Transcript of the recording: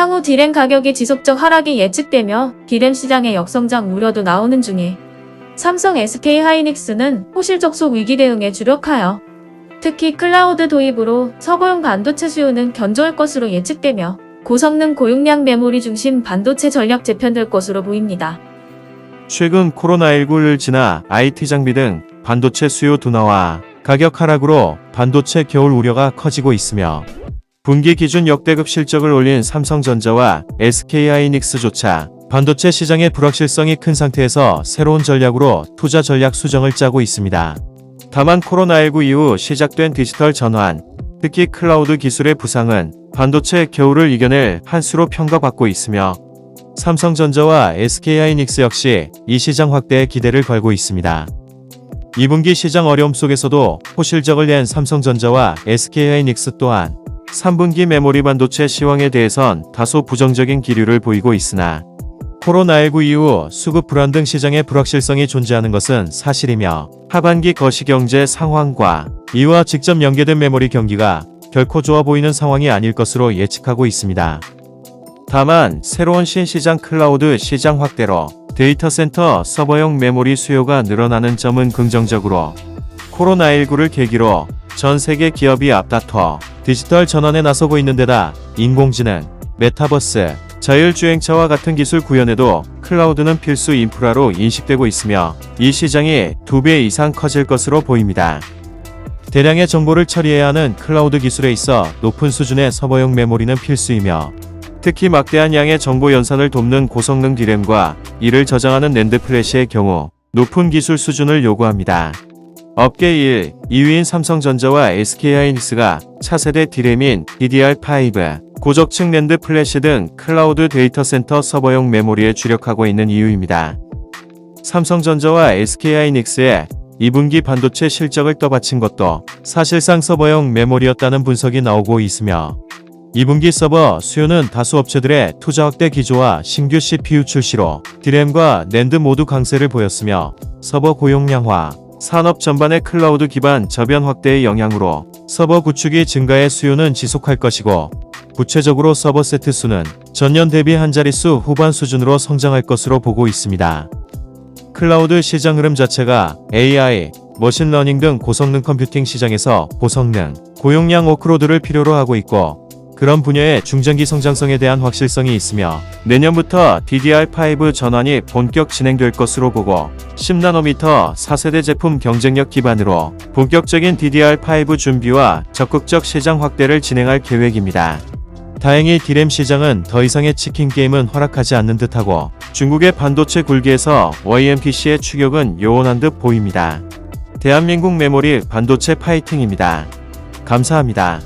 향후 D램 가격의 지속적 하락이 예측되며 D램 시장의 역성장 우려도 나오는 중에 삼성 SK하이닉스는 호실 접속 위기 대응에 주력하여 특히 클라우드 도입으로 서버용 반도체 수요는 견조할 것으로 예측되며 고성능 고용량 메모리 중심 반도체 전략 재편될 것으로 보입니다. 최근 코로나19를 지나 IT 장비 등 반도체 수요 둔화와 가격 하락으로 반도체 겨울 우려가 커지고 있으며 분기 기준 역대급 실적을 올린 삼성전자와 SK하이닉스조차 반도체 시장의 불확실성이 큰 상태에서 새로운 전략으로 투자 전략 수정을 짜고 있습니다. 다만 코로나19 이후 시작된 디지털 전환, 특히 클라우드 기술의 부상은 반도체 겨울을 이겨낼 한 수로 평가받고 있으며 삼성전자와 SK하이닉스 역시 이 시장 확대에 기대를 걸고 있습니다. 2분기 시장 어려움 속에서도 호실적을 낸 삼성전자와 SK하이닉스 또한 3분기 메모리 반도체 시황에 대해선 다소 부정적인 기류를 보이고 있으나 코로나19 이후 수급 불안 등 시장의 불확실성이 존재하는 것은 사실이며 하반기 거시경제 상황과 이와 직접 연계된 메모리 경기가 결코 좋아 보이는 상황이 아닐 것으로 예측하고 있습니다. 다만 새로운 신시장 클라우드 시장 확대로 데이터 센터 서버용 메모리 수요가 늘어나는 점은 긍정적으로 코로나19를 계기로 전 세계 기업이 앞다퉈 디지털 전환에 나서고 있는 데다 인공지능, 메타버스, 자율주행차와 같은 기술 구현에도 클라우드는 필수 인프라로 인식되고 있으며 이 시장이 2배 이상 커질 것으로 보입니다. 대량의 정보를 처리해야 하는 클라우드 기술에 있어 높은 수준의 서버용 메모리는 필수이며 특히 막대한 양의 정보 연산을 돕는 고성능 D램과 이를 저장하는 낸드 플래시의 경우 높은 기술 수준을 요구합니다. 업계 1, 2위인 삼성전자와 SK하이닉스가 차세대 D램인 DDR5, 고적층 낸드 플래시 등 클라우드 데이터 센터 서버용 메모리에 주력하고 있는 이유입니다. 삼성전자와 SK하이닉스의 2분기 반도체 실적을 떠받친 것도 사실상 서버용 메모리였다는 분석이 나오고 있으며 2분기 서버 수요는 다수 업체들의 투자 확대 기조와 신규 CPU 출시로 D램과 낸드 모두 강세를 보였으며 서버 고용량화, 산업 전반의 클라우드 기반 저변 확대의 영향으로 서버 구축이 증가해 수요는 지속할 것이고 구체적으로 서버 세트 수는 전년 대비 한 자릿수 후반 수준으로 성장할 것으로 보고 있습니다. 클라우드 시장 흐름 자체가 AI, 머신러닝 등 고성능 컴퓨팅 시장에서 고성능, 고용량 워크로드를 필요로 하고 있고 그런 분야의 중장기 성장성에 대한 확실성이 있으며 내년부터 DDR5 전환이 본격 진행될 것으로 보고 10나노미터 4세대 제품 경쟁력 기반으로 본격적인 DDR5 준비와 적극적 시장 확대를 진행할 계획입니다. 다행히 D램 시장은 더 이상의 치킨 게임은 허락하지 않는 듯하고 중국의 반도체 굴기에서 YMTC의 추격은 요원한 듯 보입니다. 대한민국 메모리 반도체 파이팅입니다. 감사합니다.